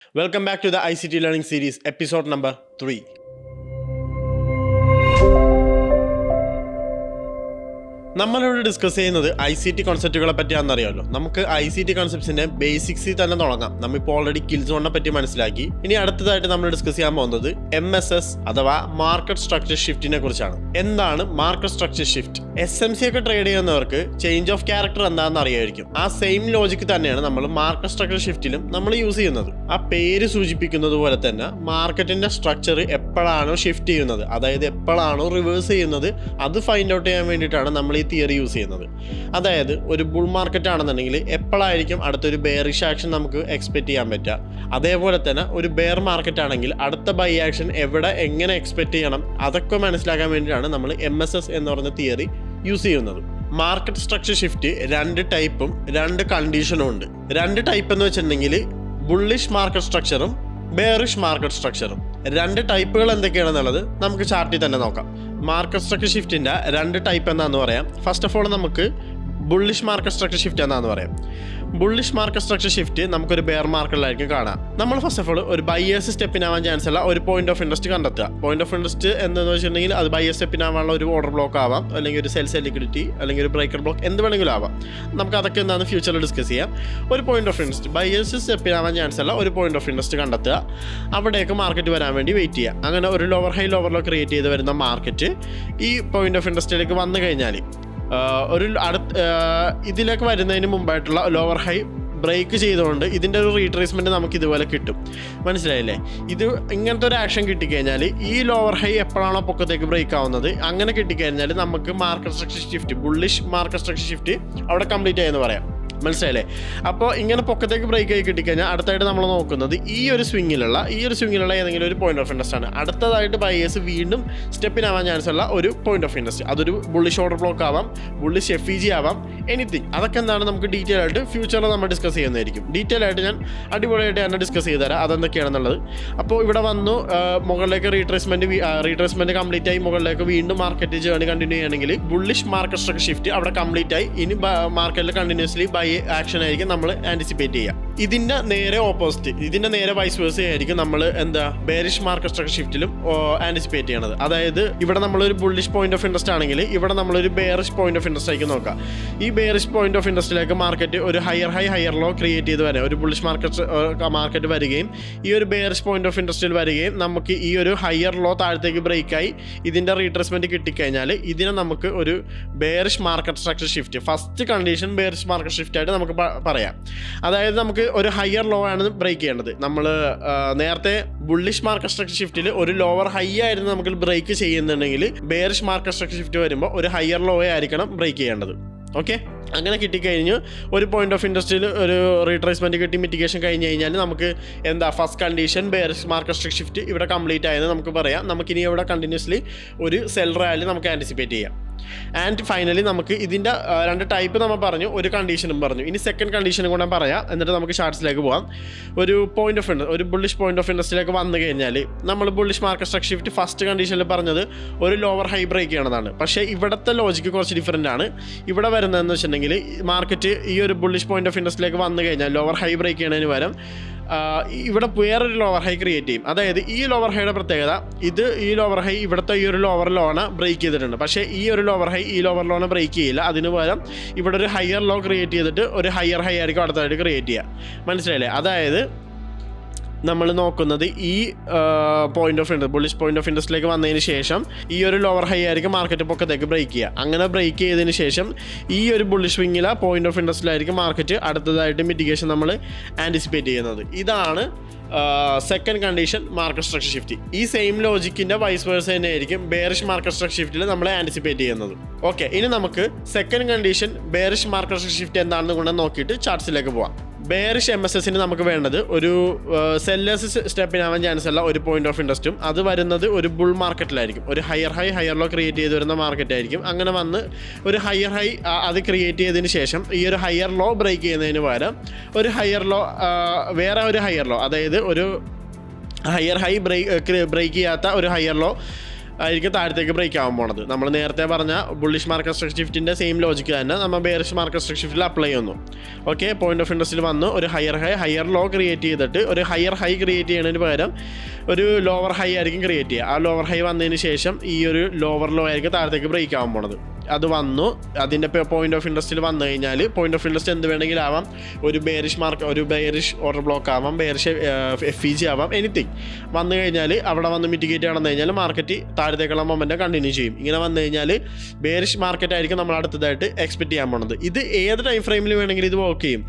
Welcome back to the ICT Learning Series, episode number 3. നമ്മളിവിടെ discuss ചെയ്യുന്നത് ICT കോൺസെപ്റ്റുകളെ പറ്റിയാണെന്നറിയാമല്ലോ. നമുക്ക് ICT കോൺസെപ്റ്റ്സിന്റെ ബേസിക്സിൽ തന്നെ തുടങ്ങാം. നമ്മളിപ്പോൾ ഓൾറെഡി കിൽസോണിനെ പറ്റി മനസ്സിലാക്കി. ഇനി അടുത്തതായിട്ട് നമ്മൾ ഡിസ്കസ് ചെയ്യാൻ പോകുന്നത് MSS അഥവാ മാർക്കറ്റ് സ്ട്രക്ചർ ഷിഫ്റ്റിനെ കുറിച്ചാണ്. എന്താണ് മാർക്കറ്റ് സ്ട്രക്ചർ ഷിഫ്റ്റ്? SMC ഒക്കെ ട്രേഡ് ചെയ്യുന്നവർക്ക് ചേഞ്ച് ഓഫ് ക്യാരക്ടർ എന്താണെന്ന് അറിയായിരിക്കും. ആ സെയിം ലോജിക്ക് തന്നെയാണ് നമ്മൾ മാർക്കറ്റ് സ്ട്രക്ചർ ഷിഫ്റ്റിലും നമ്മൾ യൂസ് ചെയ്യുന്നത്. ആ പേര് സൂചിപ്പിക്കുന്നത് പോലെ തന്നെ മാർക്കറ്റിന്റെ സ്ട്രക്ചർ എപ്പോഴാണോ ഷിഫ്റ്റ് ചെയ്യുന്നത്, അതായത് എപ്പോഴാണോ റിവേഴ്സ് ചെയ്യുന്നത്, അത് ഫൈൻഡ് ഔട്ട് ചെയ്യാൻ വേണ്ടിയിട്ടാണ് നമ്മൾ ഈ തിയറി യൂസ് ചെയ്യുന്നത്. അതായത് ഒരു ബുൾ മാർക്കറ്റ് ആണെന്നുണ്ടെങ്കിൽ എപ്പോഴായിരിക്കും അടുത്തൊരു ബെയറിഷ് ആക്ഷൻ നമുക്ക് എക്സ്പെക്ട് ചെയ്യാൻ പറ്റുക, അതേപോലെ തന്നെ ഒരു ബെയർ മാർക്കറ്റ് ആണെങ്കിൽ അടുത്ത ബൈ ആക്ഷൻ എവിടെ എങ്ങനെ എക്സ്പെക്ട് ചെയ്യണം, അതൊക്കെ മനസ്സിലാക്കാൻ വേണ്ടിയിട്ടാണ് നമ്മൾ MSS എന്ന് പറയുന്ന തിയറി യൂസ് ചെയ്യുന്നത്. മാർക്കറ്റ് സ്ട്രക്ചർ ഷിഫ്റ്റ് രണ്ട് ടൈപ്പും രണ്ട് കണ്ടീഷനും ഉണ്ട്. രണ്ട് ടൈപ്പ് എന്ന് വെച്ചിട്ടുണ്ടെങ്കിൽ ബുള്ളിഷ് മാർക്കറ്റ് സ്ട്രക്ചറും ബെയറിഷ് മാർക്കറ്റ് സ്ട്രക്ചറും. രണ്ട് ടൈപ്പുകൾ എന്തൊക്കെയാണെന്നുള്ളത് നമുക്ക് ചാർട്ടിൽ തന്നെ നോക്കാം. മാർക്കറ്റ് സ്ട്രക്ചർ ഷിഫ്റ്റിൻ്റെ രണ്ട് ടൈപ്പ് എന്താണെന്ന് പറയാം. ഫസ്റ്റ് ഓഫ് ഓൾ നമുക്ക് ബുള്ളിഷ് മാർക്കറ്റ് സ്ട്രക്ചർ ഷിഫ്റ്റ് എന്നാന്ന് പറയാം. ബുള്ളിഷ് മാർക്കറ്റ് സ്ട്രക്ചർ ഷിഫ്റ്റ് നമുക്കൊരു ബെയർ മാർക്കറ്റിലായിരിക്കും കാണാം. നമ്മൾ ഫസ്റ്റ് ഓഫ് ഓൾ ഒരു ബയേഴ്സ് സ്റ്റെപ്പിനാവാൻ ചാൻസ് ഉള്ള ഒരു പോയിന്റ് ഓഫ് ഇൻട്രസ്റ്റ് കണ്ടെത്തുക. പോയിന്റ് ഓഫ് ഇൻട്രസ്റ്റ് എന്താണെന്ന് വെച്ചിട്ടുണ്ടെങ്കിൽ അത് ബയേഴ്സ് സ്റ്റെപ്പിനാവാനുള്ള ഒരു ഓർഡർ ബ്ലോക്ക് ആവാം, അല്ലെങ്കിൽ ഒരു സെൽസ് ലിക്വിഡിറ്റി, അല്ലെങ്കിൽ ഒരു ബ്രേക്കർ ബ്ലോക്ക്, എന്ത് വേണമെങ്കിലും ആവാം. നമുക്ക് അതൊക്കെ എന്താണെന്ന് ഫ്യൂച്ചറിൽ ഡിസ്കസ് ചെയ്യാം. ഒരു പോയിന്റ് ഓഫ് ഇൻട്രസ്റ്റ് ബയേഴ്സ് സ്റ്റെപ്പിനാവാൻ ചാൻസ് ഉള്ള ഒരു പോയിന്റ് ഓഫ് ഇൻട്രസ്റ്റ് കണ്ടെത്തുക. അവിടേക്ക് മാർക്കറ്റ് വരാൻ വേണ്ടി വെയിറ്റ് ചെയ്യുക. അങ്ങനെ ഒരു lower high lower low create ചെയ്ത് വരുന്ന മാർക്കറ്റ് ഈ പോയിന്റ് ഓഫ് ഇൻട്രസ്റ്റിലേക്ക് വന്നു കഴിഞ്ഞാൽ ഇതിലേക്ക് വരുന്നതിന് മുമ്പായിട്ടുള്ള ലോവർ ഹൈ ബ്രേക്ക് ചെയ്തുകൊണ്ട് ഇതിൻ്റെ ഒരു റീട്രേസ്മെൻറ്റ് നമുക്ക് ഇതുപോലെ കിട്ടും. മനസ്സിലായില്ലേ? ഇത് ഇങ്ങനത്തെ ഒരു ആക്ഷൻ കിട്ടിക്കഴിഞ്ഞാൽ ഈ ലോവർ ഹൈ എപ്പോഴാണോ പൊക്കത്തേക്ക് ബ്രേക്ക് ആവുന്നത്, അങ്ങനെ കിട്ടിക്കഴിഞ്ഞാൽ നമുക്ക് market structure shift, bullish market structure shift അവിടെ കംപ്ലീറ്റ് ആയെന്ന് പറയാം. മനസ്സിലായില്ലേ? അപ്പോൾ ഇങ്ങനെ പൊക്കത്തേക്ക് ബ്രേക്ക് ആയി കിട്ടിക്കഴിഞ്ഞാൽ അടുത്തായിട്ട് നമ്മൾ നോക്കുന്നത് ഈ ഒരു സ്വിങ്ങിലുള്ള ഏതെങ്കിലും ഒരു പോയിന്റ് ഓഫ് ഇൻട്രസ്റ്റ് ആണ്. അടുത്തതായിട്ട് ബയേഴ്സ് വീണ്ടും സ്റ്റെപ്പിനാവാൻ ചാൻസ് ഉള്ള ഒരു പോയിന്റ് ഓഫ് ഇൻട്രസ്റ്റ്. അതൊരു ബുള്ളിഷ് ഓർഡർ ബ്ലോക്ക് ആവാം, ബുള്ളിഷ് FEG ആവാം, എനിത്തിങ്. അതൊക്കെ എന്താണ് നമുക്ക് ഡീറ്റെയിൽ ആയിട്ട് ഫ്യൂച്ചറിൽ നമ്മൾ ഡിസ്കസ് ചെയ്യുന്നതായിരിക്കും. ഡീറ്റെയിൽ ആയിട്ട് ഞാൻ അടിപൊളിയായിട്ട് തന്നെ ഡിസ്കസ് ചെയ്ത് തരാം അതെന്തൊക്കെയാണെന്നുള്ളത്. അപ്പോൾ ഇവിടെ വന്നു മുകളിലേക്ക് റീട്രേസ്മെൻറ്റ് കംപ്ലീറ്റ് ആയി മുകളിലേക്ക് വീണ്ടും മാർക്കറ്റ് ജേർണി കണ്ടിന്യൂ ചെയ്യുകയാണെങ്കിൽ ബുള്ളിഷ് മാർക്കറ്റ് സ്ട്രക്ചർ ഷിഫ്റ്റ് അവിടെ കംപ്ലീറ്റ് ആയി. ഇനി മാർക്കറ്റിൽ കണ്ടിന്യൂസ്ലി ബൈ ആക്ഷൻ ആയിരിക്കും നമ്മൾ ആൻറ്റിസിപ്പേറ്റ് ചെയ്യുക. ഇതിൻ്റെ നേരെ ഓപ്പോസിറ്റ്, ഇതിൻ്റെ നേരെ വൈസ് വേഴ്സ ആയിരിക്കും നമ്മൾ ബെയറിഷ് മാർക്കറ്റ് സ്ട്രക്ചർ ഷിഫ്റ്റിലും ആൻറ്റിസിപ്പേറ്റ് ചെയ്യണത്. അതായത് ഇവിടെ നമ്മളൊരു ബുള്ളിഷ് പോയിന്റ് ഓഫ് ഇൻട്രസ്റ്റ് ആണെങ്കിൽ ഇവിടെ നമ്മളൊരു ബെയറിഷ് പോയിന്റ് ഓഫ് ഇൻട്രസ്റ്റ് ആയിരിക്കും നോക്കാം. ഈ ബെയറിഷ് പോയിന്റ് ഓഫ് ഇൻട്രസ്റ്റിലേക്ക് മാർക്കറ്റ് ഒരു ഹയർ ലോ ക്രിയേറ്റ് ചെയ്ത് വരാം. ഒരു ബുള്ളിഷ് മാർക്കറ്റ് വരികയും ഈ ഒരു ബെയറിഷ് പോയിന്റ് ഓഫ് ഇൻട്രസ്റ്റിൽ വരികയും നമുക്ക് ഈ ഒരു ഹയർ ലോ താഴത്തേക്ക് ബ്രേക്കായി ഇതിൻ്റെ റീട്രേസ്മെൻറ്റ് കിട്ടിക്കഴിഞ്ഞാൽ ഇതിനെ നമുക്ക് ഒരു bearish market structure shift, first condition bearish market shift ആയിട്ട് നമുക്ക് പറയാം. അതായത് നമുക്ക് ഒരു ഹയർ ലോ ആണ് ബ്രേക്ക് ചെയ്യേണ്ടത്. നമ്മൾ നേരത്തെ ബുള്ളിഷ് മാർക്കറ്റ് സ്ട്രക്ചർ ഷിഫ്റ്റിൽ ഒരു ലോവർ ഹൈ ആയിരുന്നു നമുക്ക് ബ്രേക്ക് ചെയ്യുന്നുണ്ടെങ്കിൽ ബെയറിഷ് മാർക്കറ്റ് സ്ട്രക്ചർ ഷിഫ്റ്റ് വരുമ്പോൾ ഒരു ഹയർ ലോ ആയിരിക്കണം ബ്രേക്ക് ചെയ്യേണ്ടത്. ഓക്കെ, അങ്ങനെ ഒരു പോയിന്റ് ഓഫ് ഇൻട്രസ്റ്റിൽ ഒരു റീട്രേസ്മെൻറ്റ് കിട്ടി, മിറ്റിഗേഷൻ കഴിഞ്ഞ് കഴിഞ്ഞാൽ നമുക്ക് first condition bearish market structure shift ഇവിടെ കംപ്ലീറ്റ് ആയെന്ന് നമുക്ക് പറയാം. നമുക്കിനി ഇവിടെ കണ്ടിന്യൂസ്ലി ഒരു സെൽ റാലി നമുക്ക് ആൻറ്റിസിപ്പേറ്റ് ചെയ്യാം. ആൻഡ് ഫൈനലി നമുക്ക് ഇതിൻ്റെ രണ്ട് ടൈപ്പ് നമ്മൾ പറഞ്ഞു, ഒരു കണ്ടീഷനും പറഞ്ഞു. ഇനി സെക്കൻഡ് കണ്ടീഷനും കൂടെ പറയാം, എന്നിട്ട് നമുക്ക് ഷാർട്ട്സിലേക്ക് പോകാം. ഒരു ബുള്ളിഷ് പോയിന്റ് ഓഫ് ഇൻട്രസ്റ്റിലേക്ക് വന്നു കഴിഞ്ഞാൽ നമ്മൾ bullish market structure shift first കണ്ടീഷനിൽ പറഞ്ഞത് ഒരു ലോവർ ഹൈ ബ്രേക്ക് ചെയ്യണതാണ്. പക്ഷേ ഇവിടുത്തെ ലോജിക്ക് കുറച്ച് ഡിഫറൻ്റ് ആണ്. ഇവിടെ വരുന്നതെന്ന് വെച്ചിട്ടുണ്ടെങ്കിൽ മാർക്കറ്റ് ഈ ഒരു ബുള്ളിഷ് പോയിന്റ് ഓഫ് ഇൻട്രസ്റ്റിലേക്ക് വന്നു കഴിഞ്ഞാൽ ലോവർ ഹൈ ബ്രേക്ക് ചെയ്യണതിന് പകരം ഇവിടെ വേറൊരു ലോവർ ഹൈ ക്രിയേറ്റ് ചെയ്യും. അതായത് ഈ ലോവർ ഹൈയുടെ പ്രത്യേകത ഈ ലോവർ ഹൈ ഇവിടുത്തെ ഈ ഒരു ലോവർ ലോണ് ബ്രേക്ക് ചെയ്തിട്ടുണ്ട്. പക്ഷേ ഈ ഒരു ലോവർ ഹൈ ഈ ലോവർ ലോണ് ബ്രേക്ക് ചെയ്യില്ല. അതിന് പകരം ഇവിടെ ഒരു ഹയർ ലോ ക്രിയേറ്റ് ചെയ്തിട്ട് ഒരു ഹയർ ഹൈ ആയിരിക്കും അടുത്തായിട്ട് ക്രിയേറ്റ് ചെയ്യുക. മനസ്സിലായില്ലേ? അതായത് നമ്മൾ നോക്കുന്നത് ഈ point of interest, bullish point of ഇൻട്രസ്റ്റിലേക്ക് വന്നതിന് ശേഷം ഈ ഒരു ലോവർ ഹൈ ആയിരിക്കും മാർക്കറ്റ് പൊക്കത്തേക്ക് ബ്രേക്ക് ചെയ്യുക. അങ്ങനെ ബ്രേക്ക് ചെയ്തതിന് ശേഷം ഈ ഒരു ബുള്ളിഷ് സ്വിങ്ങിലെ പോയിന്റ് ഓഫ് ഇൻട്രസ്റ്റിലായിരിക്കും മാർക്കറ്റ് അടുത്തതായിട്ട് മിറ്റിഗേഷൻ നമ്മൾ ആൻറ്റിസിപ്പേറ്റ് ചെയ്യുന്നത്. ഇതാണ് second condition market structure shift. ഈ സെയിം ലോജിക്കിൻ്റെ വൈസ് വേഴ്സ തന്നെ ആയിരിക്കും ബെയറിഷ് മാർക്കറ്റ് സ്ട്രക്ചർ ഷിഫ്റ്റിൽ നമ്മൾ ആൻറ്റിസിപ്പേറ്റ് ചെയ്യുന്നത്. ഓക്കെ, ഇനി നമുക്ക് second condition bearish market structure shift എന്താണെന്ന് കൊണ്ട് നോക്കിയിട്ട് ചാർട്ട്സിലേക്ക് പോവാം. ബെയറിഷ് MSSന് നമുക്ക് വേണ്ടത് ഒരു സെല്ലേഴ്സ് സ്റ്റെപ്പിനാവാൻ ചാൻസ് ഉള്ള ഒരു പോയിന്റ് ഓഫ് ഇൻട്രസ്റ്റും അത് വരുന്നത് ഒരു ബുൾ മാർക്കറ്റിലായിരിക്കും. ഒരു ഹയർ ലോ ക്രിയേറ്റ് ചെയ്ത് വരുന്ന മാർക്കറ്റ് ആയിരിക്കും. അങ്ങനെ വന്ന് ഒരു ഹയർ ഹൈ അത് ക്രിയേറ്റ് ചെയ്തതിന് ശേഷം ഈ ഒരു ഹയർ ലോ ബ്രേക്ക് ചെയ്യുന്നതിന് പകരം ഒരു ഹയർ ലോ വേറെ ഒരു ഹയർ ലോ, അതായത് ഒരു ഹയർ ഹൈ ബ്രേക്ക് ചെയ്യാത്ത ഒരു ഹയർ ലോ ആയിരിക്കും താഴത്തേക്ക് ബ്രേക്ക് ആവാൻ പോണത്. നമ്മൾ നേരത്തെ പറഞ്ഞ ബുള്ളിഷ് മാർക്കറ്റ് സ്ട്രക്ചർ ഷിഫ്റ്റിൻ്റെ സെയിം ലോജിക്ക് തന്നെ നമ്മൾ ബെയറിഷ് മാർക്കറ്റ് സ്ട്രക്ചർ ഷിഫ്റ്റിൽ അപ്ലൈ ചെയ്യുന്നു. ഓക്കെ, പോയിന്റ് ഓഫ് ഇൻട്രസ്റ്റിൽ വന്നു ഒരു ഹയർ ലോ ക്രിയേറ്റ് ചെയ്തിട്ട് ഒരു ഹയർ ഹൈ ക്രിയേറ്റ് ചെയ്യുന്നതിന് പകരം ഒരു ലോവർ ഹൈ ആയിരിക്കും ക്രിയേറ്റ് ചെയ്യുക. ആ ലോവർ ഹൈ വന്നതിന് ശേഷം ഈ ഒരു ലോവർ ലോ ആയിരിക്കും താഴത്തേക്ക് ബ്രേക്ക് ആവാൻ പോണത്. അത് വന്നു, അതിൻ്റെ പോയിന്റ് ഓഫ് ഇൻട്രസ്റ്റിൽ വന്നു കഴിഞ്ഞാൽ പോയിന്റ് ഓഫ് ഇൻട്രസ്റ്റ് എന്ത് വേണമെങ്കിലും ആവാം. ഒരു ബെയറിഷ് ഓർഡർ ബ്ലോക്ക് ആവാം, ബെയറിഷ് FEG ആവാം, എനിത്തിങ് വന്നു കഴിഞ്ഞാൽ അവിടെ വന്ന് മിറ്റിഗേറ്റ് നടന്നു കഴിഞ്ഞാൽ മാർക്കറ്റ് താഴത്തേക്കുള്ള മൊമെൻ്റ് കണ്ടിന്യൂ ചെയ്യും. ഇങ്ങനെ വന്നു കഴിഞ്ഞാൽ ബെയറിഷ് മാർക്കറ്റ് ആയിരിക്കും നമ്മൾ അടുത്തതായിട്ട് എക്സ്പെക്ട് ചെയ്യാൻ പോണത്. ഇത് ഏത് ടൈം ഫ്രെയിമിൽ വേണമെങ്കിലും ഇത് വർക്ക് ചെയ്യും.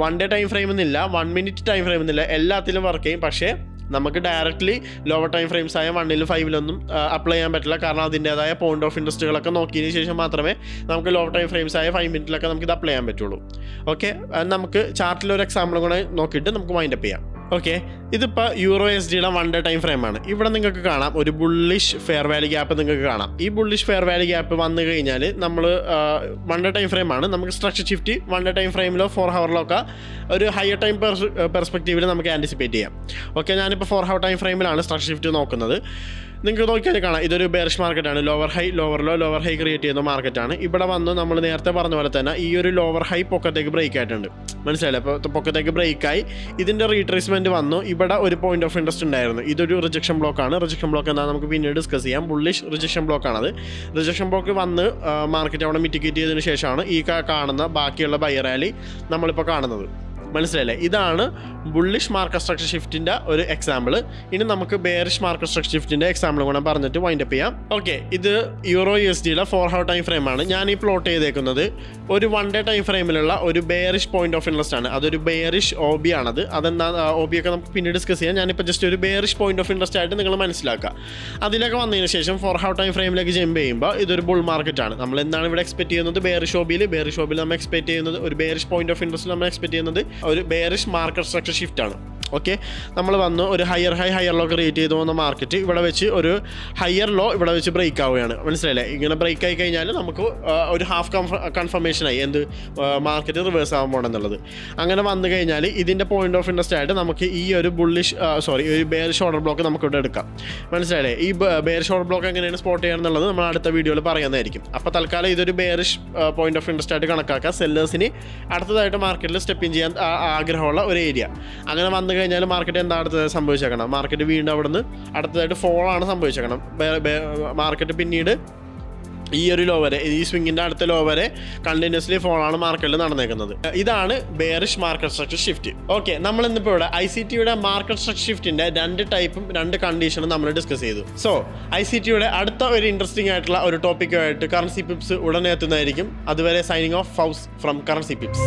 1 day ടൈം ഫ്രെയിം എന്നില്ല, 1 minute ടൈം ഫ്രെയിം എന്നില്ല, എല്ലാത്തിലും വർക്ക് ചെയ്യും. പക്ഷേ നമുക്ക് ഡയറക്റ്റ്ലി ലോവർ ടൈം ഫ്രെയിംസ് ആയ 1 5 അപ്ലൈ ചെയ്യാൻ പറ്റില്ല. കാരണം അതിൻ്റേതായ പോയിന്റ് ഓഫ് ഇൻട്രസ്റ്റുകളൊക്കെ നോക്കിയതിന് ശേഷം മാത്രമേ നമുക്ക് ലോവർ ടൈം ഫ്രെയിംസ് ആയ 5 minute നമുക്ക് ഇത് അപ്ലൈ ചെയ്യാൻ പറ്റുള്ളൂ. ഓക്കെ, നമുക്ക് ചാർട്ടിൽ ഒരു എക്സാമ്പിൾ കൂടെ നോക്കിയിട്ട് നമുക്ക് വൈൻഡപ്പ് ചെയ്യാം. ഓക്കെ, ഇതിപ്പോൾ EURUSDയുടെ 1 day ടൈം ഫ്രെയിമാണ്. ഇവിടെ നിങ്ങൾക്ക് കാണാം ഒരു ബുള്ളിഷ് ഫെയർ വാല്യൂ ഗ്യാപ്പ് നിങ്ങൾക്ക് കാണാം. ഈ ബുള്ളിഷ് ഫെയർ വാല്യൂ ഗ്യാപ്പ് വന്നു കഴിഞ്ഞാൽ നമ്മൾ 1 day ടൈം ഫ്രെയിമാണ്. നമുക്ക് സ്ട്രക്ചർ ഷിഫ്റ്റ് 1 day ടൈം ഫ്രെയിമിലോ 4 hourലൊക്കെ ഒരു ഹയർ ടൈം പെർസ്പെക്റ്റീവിൽ നമുക്ക് ആൻറ്റിസിപ്പേറ്റ് ചെയ്യാം. ഓക്കെ, ഞാനിപ്പോൾ 4 hour ടൈം ഫ്രെയിമിലാണ് സ്ട്രക്ചർ ഷിഫ്റ്റ് നോക്കുന്നത്. നിങ്ങൾക്ക് നോക്കിയാൽ കാണാം ഇതൊരു ബെയറിഷ് മാർക്കറ്റാണ്. Lower high lower low lower high create ചെയ്യുന്ന മാർക്കറ്റാണ്. ഇവിടെ വന്ന് നമ്മൾ നേരത്തെ പറഞ്ഞ പോലെ തന്നെ ഈ ഒരു ലോവർ ഹൈ പൊക്കത്തേക്ക് ബ്രേക്ക് ആയിട്ടുണ്ട്. മനസ്സിലായില്ലേ? അപ്പോൾ പൊക്കത്തേക്ക് ബ്രേക്കായി ഇതിൻ്റെ റീട്രേസ്മെൻറ്റ് വന്നു. ഇവിടെ ഒരു പോയിന്റ് ഓഫ് ഇൻട്രസ്റ്റ് ഉണ്ടായിരുന്നു. ഇതൊരു റിജക്ഷൻ ബ്ലോക്കാണ്. റിജക്ഷൻ ബ്ലോക്ക് എന്താ നമുക്ക് പിന്നീട് ഡിസ്കസ് ചെയ്യാം. ബുള്ളിഷ് റിജക്ഷൻ ബ്ലോക്കാണത്. റിജക്ഷൻ ബ്ലോക്ക് വന്ന് മാർക്കറ്റ് അവിടെ മിറ്റിഗേറ്റ് ചെയ്തതിന് ശേഷമാണ് ഈ കാണുന്ന ബാക്കിയുള്ള ബൈ റാലി നമ്മളിപ്പോൾ കാണുന്നത്. മനസ്സിലായില്ലേ? ഇതാണ് ബുള്ളിഷ് മാർക്കറ്റ് സ്ട്രക്ചർ ഷിഫ്റ്റിൻ്റെ ഒരു എക്സാമ്പിൾ. ഇനി നമുക്ക് ബെയറിഷ് മാർക്കറ്റ് സ്ട്രക്ചർ ഷിഫ്റ്റിൻ്റെ എക്സാമ്പിൾ കൂടെ പറഞ്ഞിട്ട് വൈൻഡപ്പ് ചെയ്യാം. ഓക്കെ, ഇത് EURUSDയുടെ 4 hour ടൈം ഫ്രെയിമാണ്. ഞാൻ ഈ പ്ലോട്ട് ചെയ്തേക്കുന്നത് ഒരു 1 day ടൈം ഫ്രെയിമിലുള്ള ഒരു ബെയറിഷ് പോയിന്റ് ഓഫ് ഇൻട്രസ്റ്റ് ആണ്. അതൊരു ബെയറിഷ് OB ആണത്. അതെന്താ OB ഒക്കെ നമുക്ക് പിന്നീട് ഡിസ്കസ് ചെയ്യാം. ഞാനിപ്പോൾ ജസ്റ്റ് ഒരു ബെയറിഷ് പോയിന്റ് ഓഫ് ഇൻട്രസ്റ്റ് ആയിട്ട് നിങ്ങൾ മനസ്സിലാക്കുക. അതിലൊക്കെ വന്നതിന് ശേഷം 4 hour ടൈം ഫ്രെയിമിലേക്ക് ജമ്പ് ചെയ്യുമ്പോൾ ഇതൊരു ബുൾ മാർക്കറ്റാണ്. നമ്മൾ എന്താണ് ഇവിടെ എക്സ്പെക്ട് ചെയ്യുന്നത്? ബെയറിഷ് OBയിൽ നമ്മൾ എക്സ്പെക്ട് ചെയ്യുന്നത് ഒരു ബെയറിഷ് പോയിന്റ് ഓഫ് ഇൻട്രസ്റ്റ് നമ്മൾ എക്സ്പെക്ട് ചെയ്യുന്നത് ഒരു ബെയറിഷ് മാർക്കറ്റ് സ്ട്രക്ചർ ഷിഫ്റ്റ് ആണ്. ഓക്കെ, നമ്മൾ വന്ന് ഒരു ഹയർ ലോ ക്രിയേറ്റ് ചെയ്ത് പോകുന്ന മാർക്കറ്റ് ഇവിടെ വെച്ച് ഒരു ഹയർ ലോ ഇവിടെ വെച്ച് ബ്രേക്ക് ആവുകയാണ്. മനസ്സിലായില്ലേ? ഇങ്ങനെ ബ്രേക്ക് ആയി കഴിഞ്ഞാൽ നമുക്ക് ഒരു ഹാഫ് കൺഫർമേഷനായി എന്ത് മാർക്കറ്റ് റിവേഴ്സ് ആകാൻ പോകണമെന്നുള്ളത്. അങ്ങനെ വന്നു കഴിഞ്ഞാൽ ഇതിൻ്റെ പോയിന്റ് ഓഫ് ഇൻട്രസ്റ്റ് ആയിട്ട് നമുക്ക് ഈ ഒരു ഒരു ബെയറിഷ് ഓർഡർ ബ്ലോക്ക് നമുക്ക് ഇവിടെ എടുക്കാം. മനസ്സിലായില്ലേ? ഈ ബെയറിഷ് ഓർഡർ ബ്ലോക്ക് എങ്ങനെയാണ് സ്പോട്ട് ചെയ്യാന്നുള്ളത് നമ്മൾ അടുത്ത വീഡിയോയിൽ പറയുന്നതായിരിക്കും. അപ്പോൾ തൽക്കാലം ഇതൊരു ബെയറിഷ് പോയിന്റ് ഓഫ് ഇൻട്രസ്റ്റ് ആയിട്ട് കണക്കാക്കുക. സെല്ലേഴ്സിന് അടുത്തതായിട്ട് മാർക്കറ്റിൽ സ്റ്റെപ്പ് ഇൻ ചെയ്യാൻ ആഗ്രഹമുള്ള ഒരു ഏരിയ. അങ്ങനെ വന്നു കഴിഞ്ഞാൽ മാർക്കറ്റ് എന്താ അടുത്തത് സംഭവിച്ചേക്കണം? മാർക്കറ്റ് വീണ്ടും അവിടെ നിന്ന് അടുത്തതായിട്ട് ഫോളാണ് സംഭവിച്ചേക്കണം. മാർക്കറ്റ് പിന്നീട് ഈ ഒരു ലോ വരെ, ഈ സ്വിങ്ങിൻ്റെ അടുത്ത ലോ വരെ കണ്ടിന്യൂസ്ലി ഫോളാണ് മാർക്കറ്റിൽ നടന്നേക്കുന്നത്. ഇതാണ് bearish market structure shift. Okay, നമ്മൾ ഇന്നിപ്പോൾ ഇവിടെ ICTയുടെ മാർക്കറ്റ് സ്ട്രക്ചർ ഷിഫ്റ്റിൻ്റെ 2 ടൈപ്പും 2 കണ്ടീഷനും നമ്മൾ ഡിസ്കസ് ചെയ്തു. സോ ICTയുടെ അടുത്ത ഒരു ഇൻട്രസ്റ്റിംഗ് ആയിട്ടുള്ള ഒരു ടോപ്പിക്കുമായിട്ട് കറൻസി പിപ്സ് ഉടനെ എത്തുന്നതായിരിക്കും. അതുവരെ signing off ഫൗസ് from currency pips.